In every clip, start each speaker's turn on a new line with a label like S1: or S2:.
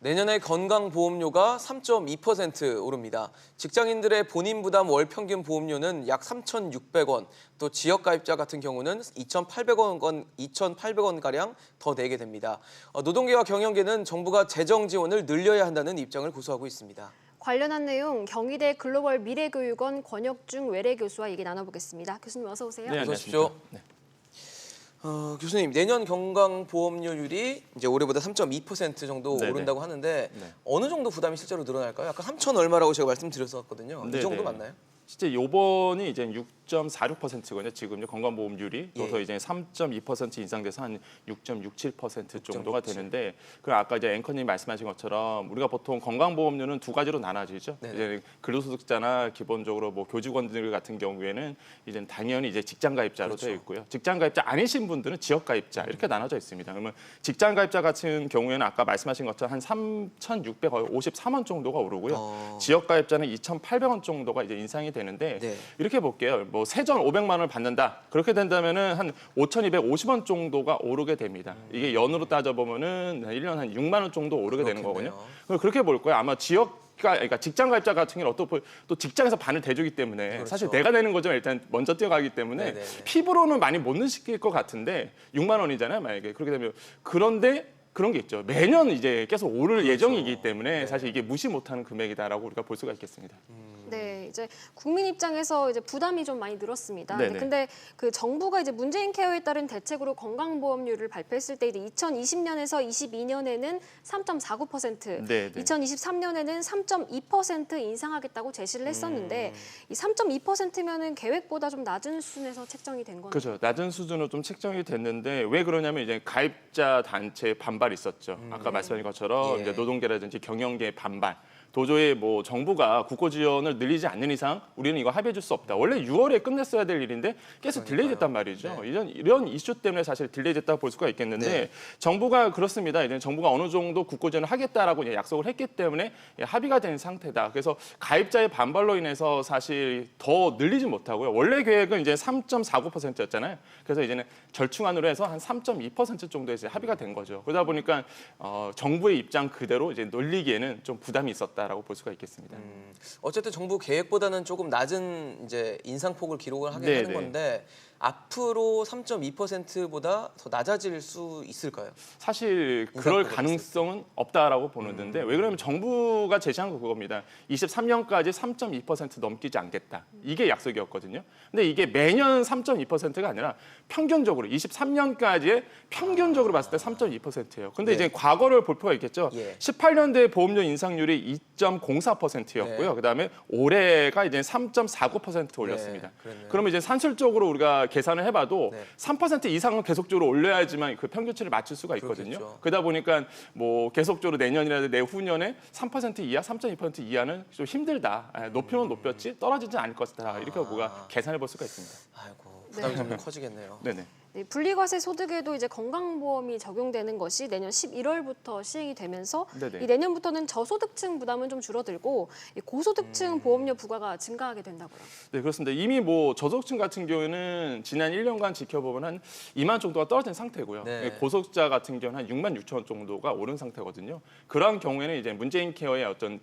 S1: 내년에 건강보험료가 3.2% 오릅니다. 직장인들의 본인 부담 월 평균 보험료는 약 3,600원, 또 지역가입자 같은 경우는 2,800원가량 더 내게 됩니다. 노동계와 경영계는 정부가 재정 지원을 늘려야 한다는 입장을 고수하고 있습니다.
S2: 관련한 내용 경희대 글로벌 미래교육원 권혁중 외래교수와 얘기 나눠보겠습니다. 교수님 어서 오세요.
S1: 네, 어서 오십시오. 네. 교수님, 내년 건강보험료율이 이제 올해보다 3.2% 정도 오른다고 하는데 어느 정도 부담이 실제로 늘어날까요? 아까 3천 얼마라고 제가 말씀드렸었거든요. 이 정도 맞나요?
S3: 실제 요번이 이제 6.46%거든요. 지금 건강보험률이
S1: 예.
S3: 또 이제 3.2% 인상돼서 한 6.67% 정도가 되는데, 그 아까 이제 앵커님 말씀하신 것처럼 우리가 보통 건강보험료는 두 가지로 나눠지죠. 이제 근로소득자나 기본적으로 뭐 교직원들 같은 경우에는 이제 당연히 이제 직장가입자로 되어 있고요. 직장가입자 아니신 분들은 지역가입자 이렇게 나눠져 있습니다. 그러면 직장가입자 같은 경우에는 아까 말씀하신 것처럼 한 3,653원 정도가 오르고요. 지역가입자는 2,800원 정도가 이제 인상이 되는데 이렇게 볼게요. 뭐 세전 500만 원을 받는다. 그렇게 된다면은 한 5,250원 정도가 오르게 됩니다. 이게 연으로 따져 보면은 1년 한 6만 원 정도 오르게 되는 거거든요. 그렇게 볼 거예요. 아마 그러니까 직장가입자 같은 경우는 또 직장에서 반을 대주기 때문에 사실 내가 내는 거죠. 일단 먼저 뛰어가기 때문에 피부로는 많이 못 느낄 것 같은데 6만 원이잖아요. 만약에 그렇게 되면 그런데 그런 게 있죠. 매년 이제 계속 오를 예정이기 때문에 사실 이게 무시 못하는 금액이다라고 우리가 볼 수가 있겠습니다.
S2: 네, 이제 국민 입장에서 이제 부담이 좀 많이 늘었습니다. 근데 그 정부가 이제 문재인 케어에 따른 대책으로 건강보험료를 발표했을 때 이제 2020년에서 22년에는 3.49%, 2023년에는 3.2% 인상하겠다고 제시를 했었는데 이 3.2%면은 계획보다 좀 낮은 수준에서 책정이 된 거죠.
S3: 그렇죠. 낮은 수준으로 좀 책정이 됐는데 왜 그러냐면 이제 가입자 단체 반발이 있었죠. 아까 말씀하신 것처럼 이제 노동계라든지 경영계의 반발. 도저히 뭐 정부가 국고 지원을 늘리지 않는 이상 우리는 이거 합의해 줄 수 없다. 원래 6월에 끝냈어야 될 일인데 계속 딜레이 됐단 말이죠. 이런 이슈 때문에 사실 딜레이 됐다고 볼 수가 있겠는데 정부가 그렇습니다. 이제 정부가 어느 정도 국고 지원을 하겠다라고 이제 약속을 했기 때문에 합의가 된 상태다. 그래서 가입자의 반발로 인해서 사실 더 늘리지 못하고요. 원래 계획은 이제 3.49%였잖아요. 그래서 이제는 절충안으로 해서 한 3.2% 정도에 이제 합의가 된 거죠. 그러다 보니까 정부의 입장 그대로 이제 놀리기에는 좀 부담이 있었다라고 볼 수가 있겠습니다.
S1: 어쨌든 정부 계획보다는 조금 낮은 이제 인상폭을 기록을 하긴 하는 건데 앞으로 3.2%보다 더 낮아질 수 있을까요?
S3: 사실 그럴 가능성은 없다라고 보는데 왜 그러냐면 정부가 제시한 거 그겁니다. 23년까지 3.2% 넘기지 않겠다. 이게 약속이었거든요. 근데 이게 매년 3.2%가 아니라 평균적으로 23년까지의 평균적으로 봤을 때 3.2%예요. 근데 이제 과거를 볼 필요가 있겠죠. 18년도에 보험료 인상률이 2.04%였고요. 그다음에 올해가 이제 3.49% 올렸습니다. 그러면 이제 산술적으로 우리가 계산을 해봐도 3% 이상은 계속적으로 올려야지만 그 평균치를 맞출 수가 있거든요. 그러다 보니까 뭐 계속적으로 내년이라든지 내후년에 3% 이하, 3.2% 이하는 좀 힘들다. 높이는 높였지 떨어지지 않을 것이다. 이렇게 우리가 계산해 볼 수가 있습니다.
S1: 아이고, 부담이 점점 커지겠네요.
S2: 네, 분리과세 소득에도 이제 건강보험이 적용되는 것이 내년 11월부터 시행이 되면서 이 내년부터는 저소득층 부담은 좀 줄어들고 이 고소득층 보험료 부과가 증가하게 된다고요.
S3: 네, 그렇습니다. 이미 뭐 저소득층 같은 경우에는 지난 1년간 지켜보면 한 2만 정도가 떨어진 상태고요. 고소득자 같은 경우는 한 6만 6천 원 정도가 오른 상태거든요. 그러한 경우에는 이제 문재인 케어의 어떤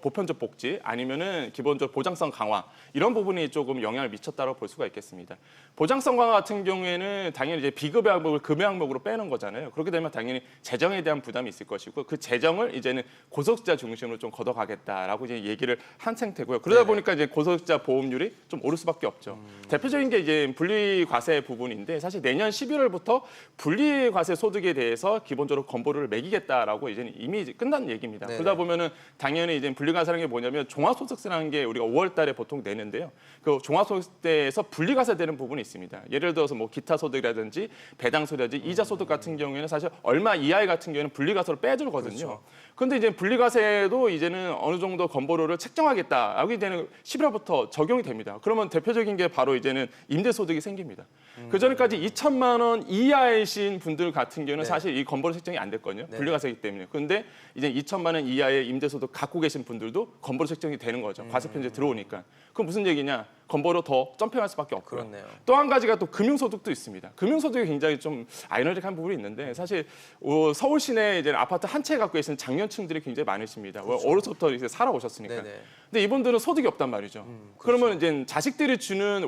S3: 보편적 복지 아니면은 기본적 보장성 강화 이런 부분이 조금 영향을 미쳤다고 볼 수가 있겠습니다. 보장성 강화 같은 경우에는 당연히 이제 비급여 항목을 금여 항목으로 빼는 거잖아요. 그렇게 되면 당연히 재정에 대한 부담이 있을 것이고 그 재정을 이제는 고소득자 중심으로 좀 걷어가겠다라고 이제 얘기를 한 상태고요. 그러다 보니까 이제 고소득자 보험률이 좀 오를 수밖에 없죠. 대표적인 게 이제 분리과세 부분인데 사실 내년 11월부터 분리과세 소득에 대해서 기본적으로 건보료를 매기겠다라고 이제는 이미 끝난 얘기입니다. 그러다 보면은 당연히 이제 분리과세라는 게 뭐냐면 종합소득세라는 게 우리가 5월 달에 보통 내는데요. 그 종합소득세에서 분리과세되는 부분이 있습니다. 예를 들어서 뭐 기타 소득이라든지 배당 소득이라든지 이자 소득 같은 경우에는 사실 얼마 이하의 같은 경우에는 분리과세로 빼주거든요. 그런데 이제 분리과세도 이제는 어느 정도 건보료를 책정하겠다라고 이제는 11월부터 적용이 됩니다. 그러면 대표적인 게 바로 이제는 임대소득이 생깁니다. 그 전까지 2천만 원 이하이신 분들 같은 경우는 사실 이 건보료 책정이 안 됐거든요. 분류가세이기 때문에. 그런데 이제 2천만 원 이하의 임대소득 갖고 계신 분들도 건보료 책정이 되는 거죠. 과세편제 들어오니까. 그럼 무슨 얘기냐? 건보료 더 점핑할 수밖에 없고요. 또 한 가지가 또 금융소득도 있습니다. 금융소득이 굉장히 좀 아이러니한 부분이 있는데 사실 서울 시내 이제 아파트 한 채 갖고 계신 장년층들이 굉장히 많으십니다. 어려서부터 이제 살아오셨으니까. 근데 이분들은 소득이 없단 말이죠. 그러면 이제 자식들이 주는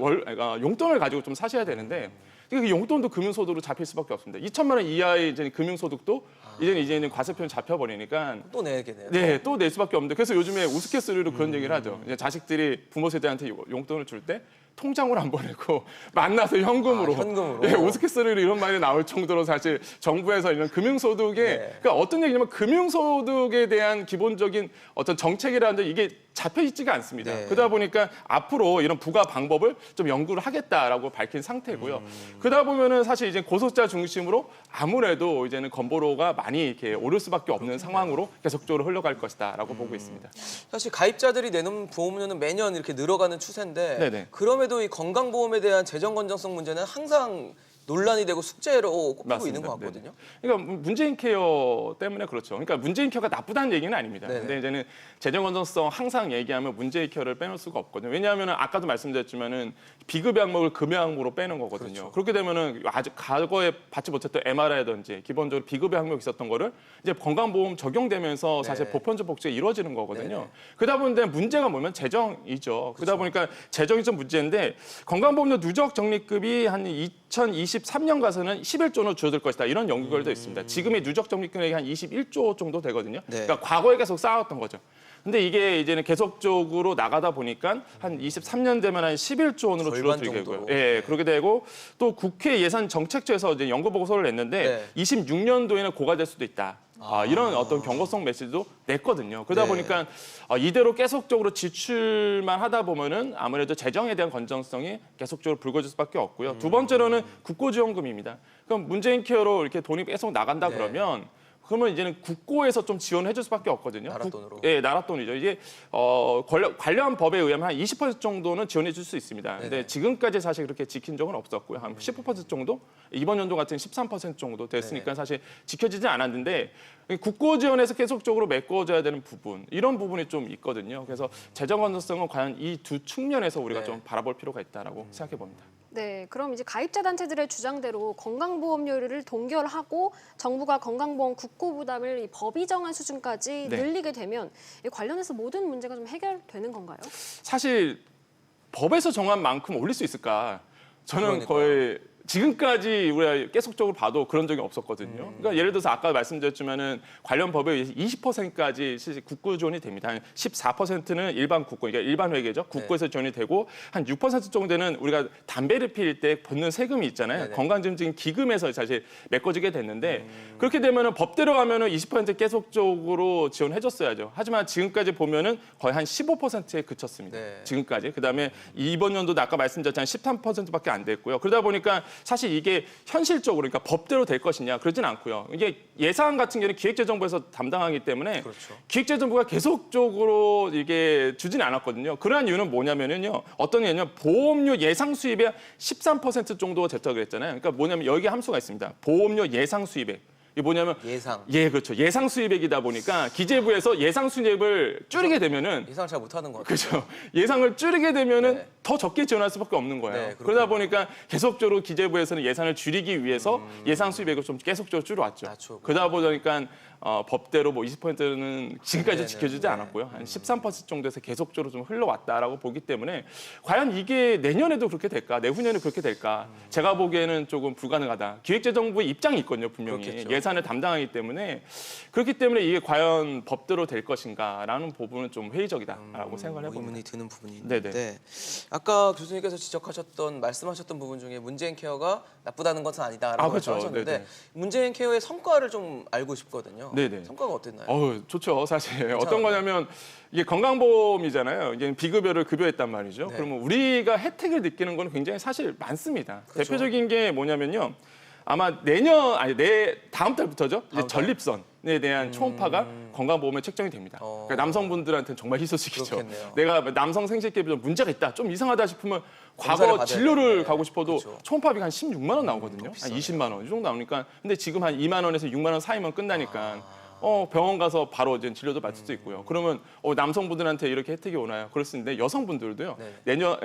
S3: 용돈을 가지고 좀 사셔야 되는데 그 용돈도 금융소득으로 잡힐 수밖에 없습니다. 2천만 원 이하의 이제 금융소득도 이제는 과세편 잡혀버리니까
S1: 또 내겠네요.
S3: 네, 또 낼 수밖에 없는데 그래서 요즘에 우스갯소리로 그런 얘기를 하죠. 이제 자식들이 부모 세대한테 용돈을 줄 때 통장으로 안 보내고 만나서 현금으로.
S1: 현금으로.
S3: 예, 우스갯소리로 이런 말이 나올 정도로 사실 정부에서 이런 금융소득에 그러니까 어떤 얘기냐면 금융소득에 대한 기본적인 어떤 정책이라는 이게 잡혀 있지가 않습니다. 그러다 보니까 앞으로 이런 부과 방법을 좀 연구를 하겠다라고 밝힌 상태고요. 그러다 보면은 사실 이제 고소자 중심으로 아무래도 이제는 건보료가 많이 이렇게 오를 수밖에 없는 상황으로 계속적으로 흘러갈 것이다라고 보고 있습니다.
S1: 사실 가입자들이 내는 보험료는 매년 이렇게 늘어가는 추세인데 그럼에도 이 건강보험에 대한 재정 건전성 문제는 항상 논란이 되고 숙제로 꼽히고 있는 것 같거든요.
S3: 그러니까 문재인 케어 때문에 그렇죠. 그러니까 문재인 케어가 나쁘다는 얘기는 아닙니다. 근데 이제는 재정 건전성 항상 얘기하면 문재인 케어를 빼놓을 수가 없거든요. 왜냐하면 아까도 말씀드렸지만은 비급여 항목을 금여 항목으로 빼는 거거든요. 그렇게 되면은 아직 과거에 받지 못했던 MRI라든지 기본적으로 비급여 항목이 있었던 거를 이제 건강보험 적용되면서 사실 보편적 복지가 이루어지는 거거든요. 그러다 보니까 문제가 뭐냐면 재정이죠. 그러다 보니까 재정이 좀 문제인데 건강보험료 누적 적립금이 한 2023년 가서는 11조로 줄어들 것이다. 이런 연구 결과도 있습니다. 지금의 누적 적립금액이 한 21조 정도 되거든요. 그러니까 과거에 계속 쌓아왔던 거죠. 근데 이게 이제는 계속적으로 나가다 보니까 한 23년 되면 한 11조 원으로 줄어들고요. 예, 그렇게 되고 또 국회 예산정책처에서 이제 연구 보고서를 냈는데 26년도에는 고갈될 수도 있다. 이런 어떤 경고성 메시지도 냈거든요. 그러다 보니까 이대로 계속적으로 지출만 하다 보면은 아무래도 재정에 대한 건전성이 계속적으로 불거질 수밖에 없고요. 두 번째로는 국고지원금입니다. 그럼 문재인 케어로 이렇게 돈이 계속 나간다 그러면 이제는 국고에서 좀 지원을 해줄 수밖에 없거든요.
S1: 나라 돈으로.
S3: 예, 나라 돈이죠. 이게 관련 법에 의하면 한 20% 정도는 지원해 줄 수 있습니다. 근데 지금까지 사실 그렇게 지킨 적은 없었고요. 한 15% 정도? 이번 연도 같은 13% 정도 됐으니까 사실 지켜지지 않았는데 국고 지원에서 계속적으로 메꿔줘야 되는 부분 이런 부분이 좀 있거든요. 그래서 재정 건전성은 과연 이 두 측면에서 우리가 좀 바라볼 필요가 있다라고 생각해 봅니다.
S2: 네, 그럼 이제 가입자 단체들의 주장대로 건강보험료를 동결하고 정부가 건강보험 국고 부담을 이 법이 정한 수준까지 늘리게 되면 이 관련해서 모든 문제가 좀 해결되는 건가요?
S3: 사실 법에서 정한 만큼 올릴 수 있을까? 저는 거의 지금까지 우리가 계속적으로 봐도 그런 적이 없었거든요. 그러니까 예를 들어서 아까 말씀드렸지만은 관련 법에 의해서 20%까지 실제 국고 지원이 됩니다. 한 14%는 일반 국고, 그러니까 일반 회계죠. 국고에서 지원이 되고 한 6% 정도는 우리가 담배를 피울 때 붙는 세금이 있잖아요. 건강증진 기금에서 사실 메꿔지게 됐는데 그렇게 되면은 법대로 가면은 20% 계속적으로 지원해줬어야죠. 하지만 지금까지 보면은 거의 한 15%에 그쳤습니다. 지금까지. 그다음에 이번 연도도 아까 말씀드렸지만 13%밖에 안 됐고요. 그러다 보니까 사실 이게 현실적으로 그러니까 법대로 될 것이냐 그러진 않고요. 이게 예산 같은 경우는 기획재정부에서 담당하기 때문에 기획재정부가 계속적으로 이게 주지는 않았거든요. 그러한 이유는 뭐냐면요. 어떤 얘기냐면 보험료 예상 수입의 13% 정도가 됐다고 그랬잖아요. 그러니까 뭐냐면 여기 함수가 있습니다. 보험료 예상 수입액. 이게 뭐냐면 예, 그렇죠. 예상 수입액이다 보니까 기재부에서 예상 수입을 줄이게 되면은
S1: 예상을 잘 못하는 것 같아요.
S3: 그렇죠. 예상을 줄이게 되면은 더 적게 지원할 수밖에 없는 거예요. 그러다 보니까 계속적으로 기재부에서는 예산을 줄이기 위해서 예상 수입액을 좀 계속적으로 줄여왔죠. 그러다 보니까 법대로 뭐 20%는 지금까지 지켜지지 않았고요. 한 13% 정도에서 계속적으로 좀 흘러왔다라고 보기 때문에 과연 이게 내년에도 그렇게 될까, 내후년에 그렇게 될까? 제가 보기에는 조금 불가능하다. 기획재정부의 입장이 있거든요, 분명히. 예산을 담당하기 때문에 그렇기 때문에 이게 과연 법대로 될 것인가라는 부분은 좀 회의적이다라고 생각을 해봅니다.
S1: 의문이 드는 부분이 있는데 아까 교수님께서 지적하셨던 말씀하셨던 부분 중에 문재인 케어가 나쁘다는 것은 아니다라고 말씀하셨는데 문재인 케어의 성과를 좀 알고 싶거든요. 성과가 어땠나요?
S3: 좋죠. 사실 괜찮아요. 어떤 거냐면 이게 건강보험이잖아요. 이게 비급여를 급여했단 말이죠. 그러면 우리가 혜택을 느끼는 건 굉장히 사실 많습니다. 대표적인 게 뭐냐면요. 아마 다음 달부터죠. 이제 전립선. 에 대한 초음파가 건강보험에 책정이 됩니다. 그러니까 남성분들한테는 정말 희소식이죠.
S1: 그렇겠네요.
S3: 내가 남성 생식기에 좀 문제가 있다, 좀 이상하다 싶으면
S1: 검사를
S3: 과거
S1: 받아야
S3: 진료를
S1: 되는데.
S3: 가고 싶어도
S1: 그렇죠.
S3: 초음파비가 한 16만 원 나오거든요. 한
S1: 비싸네요.
S3: 20만 원 이 정도 나오니까. 근데 지금 한 2만 원에서 6만 원 사이면 끝나니까 병원 가서 바로 이제 진료도 받을 수 있고요. 그러면 남성분들한테 이렇게 혜택이 오나요? 그럴 수 있는데 여성분들도요.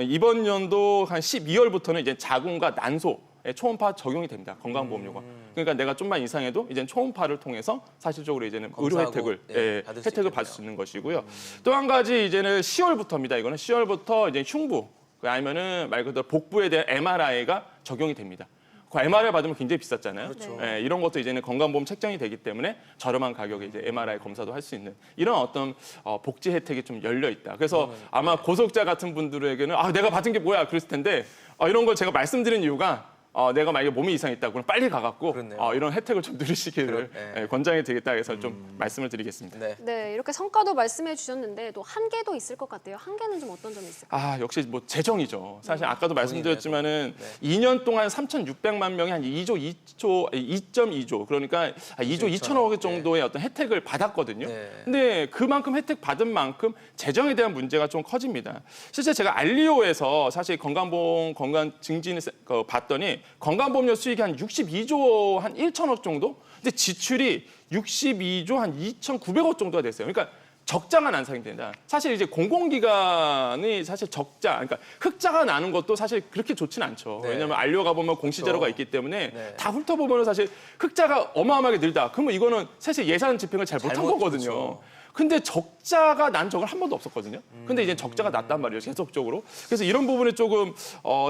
S3: 이번 연도 한 12월부터는 이제 자궁과 난소 초음파 적용이 됩니다. 건강보험료가. 그러니까 내가 좀만 이상해도 이제 초음파를 통해서 사실적으로 이제는 의료
S1: 검사하고,
S3: 혜택을
S1: 받을 수
S3: 혜택을 받을 수 있는 것이고요. 또 한 가지 이제는 10월부터입니다. 이거는 10월부터 이제 흉부 아니면은 말 그대로 복부에 대한 MRI가 적용이 됩니다. 그 MRI 받으면 굉장히 비쌌잖아요.
S1: 그렇죠.
S3: 이런 것도 이제는 건강보험 책정이 되기 때문에 저렴한 가격에 이제 MRI 검사도 할 수 있는 이런 어떤 복지 혜택이 좀 열려 있다. 그래서 아마 고소득자 같은 분들에게는 내가 받은 게 뭐야 그랬을 텐데 이런 걸 제가 말씀드린 이유가 내가 만약에 몸이 이상했다 그러면 빨리 가갖고 이런 혜택을 좀 누리시기를 권장해 드리겠다 해서 좀 말씀을 드리겠습니다.
S2: 네, 이렇게 성과도 말씀해 주셨는데 또 한계도 있을 것 같아요. 한계는 좀 어떤 점이 있을까요?
S3: 역시 뭐 재정이죠. 사실 아까도 말씀드렸지만은 2년 동안 3,600만 명이 한 2.2조 그러니까 2조 2천억 정도의 어떤 혜택을 받았거든요. 근데 그만큼 혜택 받은 만큼 재정에 대한 문제가 좀 커집니다. 실제 제가 알리오에서 사실 건강보험 건강 증진을 봤더니 건강보험료 수익이 한 62조 한 1천억 정도? 근데 지출이 62조 한 2,900억 정도가 됐어요. 그러니까 적자가 난상이 된다. 사실 이제 공공기관이 사실 적자, 그러니까 흑자가 나는 것도 사실 그렇게 좋지는 않죠. 왜냐하면 알료가 보면 공시자료가 있기 때문에 다 훑어보면 사실 흑자가 어마어마하게 늘다. 그러면 이거는 사실 예산 집행을 잘 못한 거거든요.
S1: 그렇죠.
S3: 근데 적자가 난 적은 한 번도 없었거든요. 근데 이제 적자가 났단 말이에요, 계속적으로. 그래서 이런 부분이 조금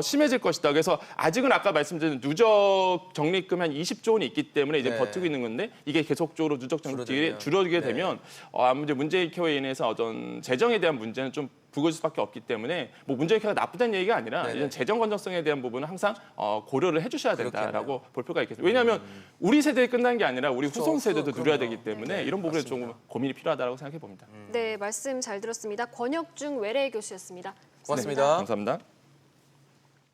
S3: 심해질 것이다. 그래서 아직은 아까 말씀드린 누적 적립금이 한 20조 원이 있기 때문에 이제 버티고 있는 건데 이게 계속적으로 누적 적립금이 줄어들게 되면 아무래도 문재인 케어에 인해서 어떤 재정에 대한 문제는 좀 부을 수밖에 없기 때문에 뭐 문재인 케어가 나쁘다는 얘기가 아니라 이런 재정 건전성에 대한 부분은 항상 고려를 해주셔야 된다라고 볼 필요가 있겠습니다. 왜냐하면 우리 세대에 끝난 게 아니라 우리 후손 세대도 누려야 되기 때문에 이런 부분에 조금 고민이 필요하다고 생각해 봅니다.
S2: 네, 말씀 잘 들었습니다. 권혁중 외래 교수였습니다.
S1: 고맙습니다.
S3: 감사합니다.